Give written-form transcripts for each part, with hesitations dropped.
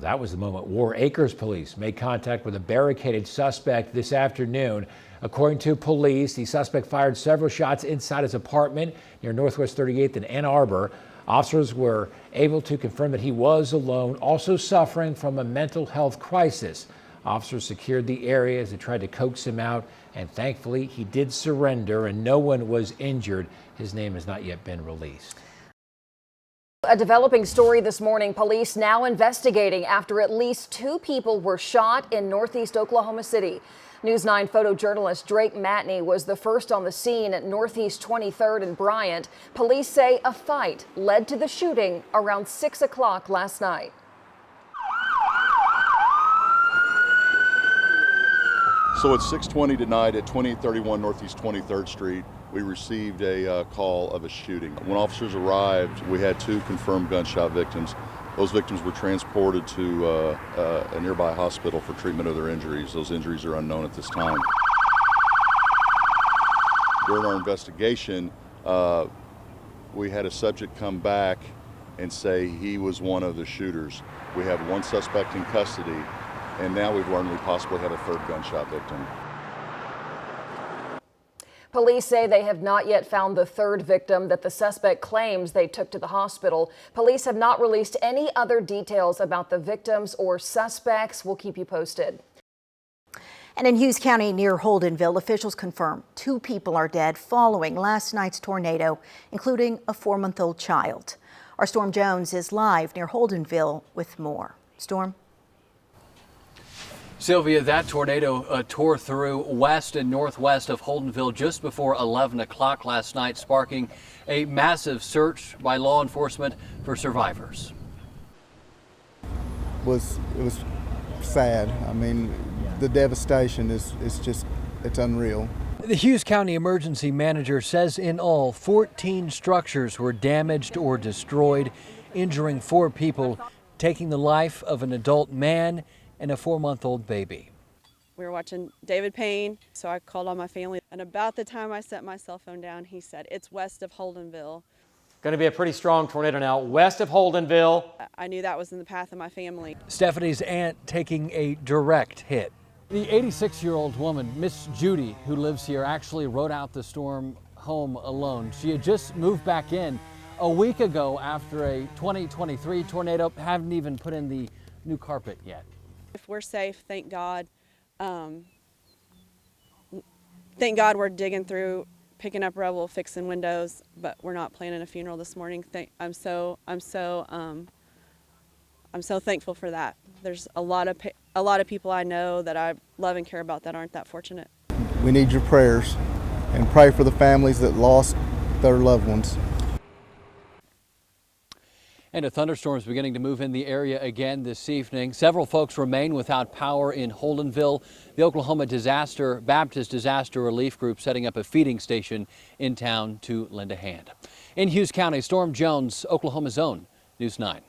That was the moment War Acres police made contact with a barricaded suspect this afternoon. According to police, the suspect fired several shots inside his apartment near Northwest 38th in Ann Arbor. Officers were able to confirm that he was alone, also suffering from a mental health crisis. Officers secured the area as they tried to coax him out, and thankfully he did surrender and no one was injured. His name has not yet been released. A developing story this morning. Police now investigating after at least 2 people were shot in northeast Oklahoma City. News 9 photojournalist Drake Matney was the first on the scene at Northeast 23rd and Bryant. Police say a fight led to the shooting around 6 o'clock last night. So at 6:20 tonight at 2831 Northeast 23rd Street, we received a call of a shooting. When officers arrived, we had 2 confirmed gunshot victims. Those victims were transported to a nearby hospital for treatment of their injuries. Those injuries are unknown at this time. During our investigation, we had a subject come back and say he was one of the shooters. We have 1 suspect in custody, and now we've learned we possibly have a 3rd gunshot victim. Police say they have not yet found the 3rd victim that the suspect claims they took to the hospital. Police have not released any other details about the victims or suspects. We'll keep you posted. And in Hughes County near Holdenville, officials confirm 2 people are dead following last night's tornado, including a 4-month-old child. Our Storm Jones is live near Holdenville with more. Storm? Sylvia, that tornado tore through west and northwest of Holdenville just before 11 o'clock last night, sparking a massive search by law enforcement for survivors. It was sad. I mean, the devastation is just, it's unreal. The Hughes County Emergency Manager says in all, 14 structures were damaged or destroyed, injuring 4 people, taking the life of an adult man and a 4-month-old baby. We were watching David Payne, so I called all my family. And about the time I set my cell phone down, he said, "It's west of Holdenville." Going to be a pretty strong tornado now west of Holdenville. I knew that was in the path of my family. Stephanie's aunt taking a direct hit. The 86-year-old woman, Miss Judy, who lives here, actually rode out the storm home alone. She had just moved back in a week ago after a 2023 tornado. Haven't even put in the new carpet yet. If we're safe, thank God. Thank God we're digging through, picking up rubble, fixing windows, but we're not planning a funeral this morning. I'm so thankful for that. There's a lot of people I know that I love and care about that aren't that fortunate. We need your prayers, and pray for the families that lost their loved ones. And a thunderstorm is beginning to move in the area again this evening. Several folks remain without power in Holdenville. The Oklahoma Baptist Disaster Relief Group setting up a feeding station in town to lend a hand. In Hughes County, Storm Jones, Oklahoma's own News 9.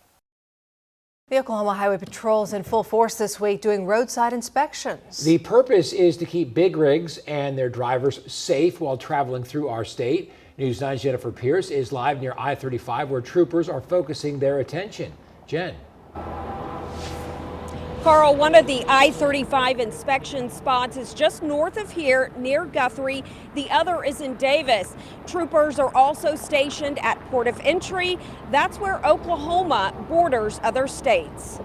The Oklahoma Highway Patrol is in full force this week doing roadside inspections. The purpose is to keep big rigs and their drivers safe while traveling through our state. News 9's Jennifer Pierce is live near I-35 where troopers are focusing their attention. Jen. Carl, one of the I-35 inspection spots is just north of here near Guthrie. The other is in Davis. Troopers are also stationed at Port of Entry. That's where Oklahoma borders other states.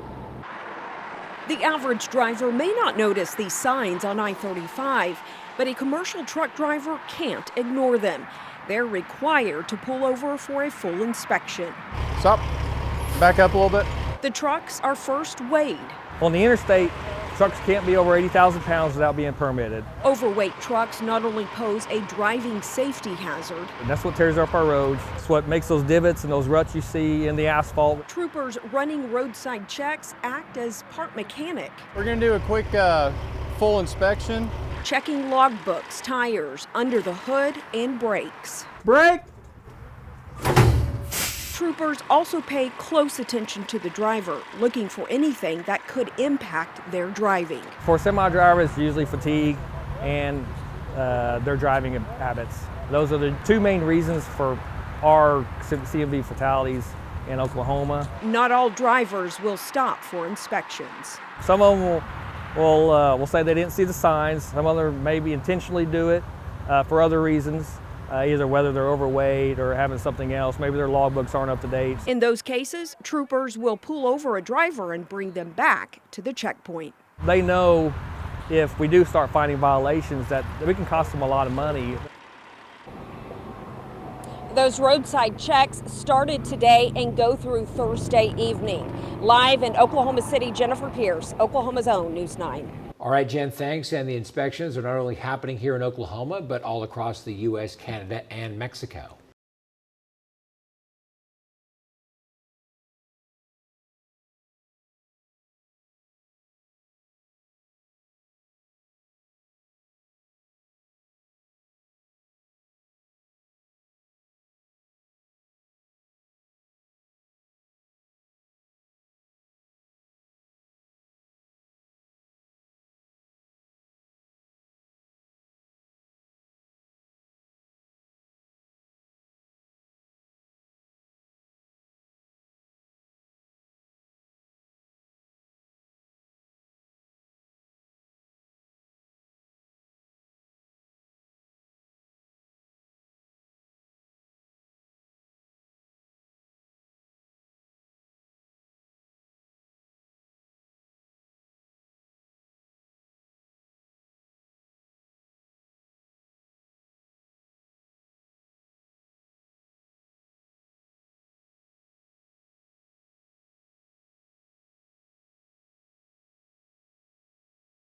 The average driver may not notice these signs on I-35, but a commercial truck driver can't ignore them. They're required to pull over for a full inspection. Stop, back up a little bit. The trucks are first weighed. On the interstate, trucks can't be over 80,000 pounds without being permitted. Overweight trucks not only pose a driving safety hazard. And that's what tears up our roads. It's what makes those divots and those ruts you see in the asphalt. Troopers running roadside checks act as part mechanic. We're going to do a quick full inspection. Checking logbooks, tires, under the hood, and brakes. Brake! Troopers also pay close attention to the driver, looking for anything that could impact their driving. For semi-drivers, it's usually fatigue and their driving habits. Those are the 2 main reasons for our CMV fatalities in Oklahoma. Not all drivers will stop for inspections. Some of them will say they didn't see the signs. Some of them maybe intentionally do it for other reasons, either whether they're overweight or having something else. Maybe their logbooks aren't up to date. In those cases, troopers will pull over a driver and bring them back to the checkpoint. They know if we do start finding violations that we can cost them a lot of money. Those roadside checks started today and go through Thursday evening. Live in Oklahoma City, Jennifer Pierce, Oklahoma's own News 9. All right, Jen, thanks. And the inspections are not only happening here in Oklahoma, but all across the U.S., Canada, and Mexico.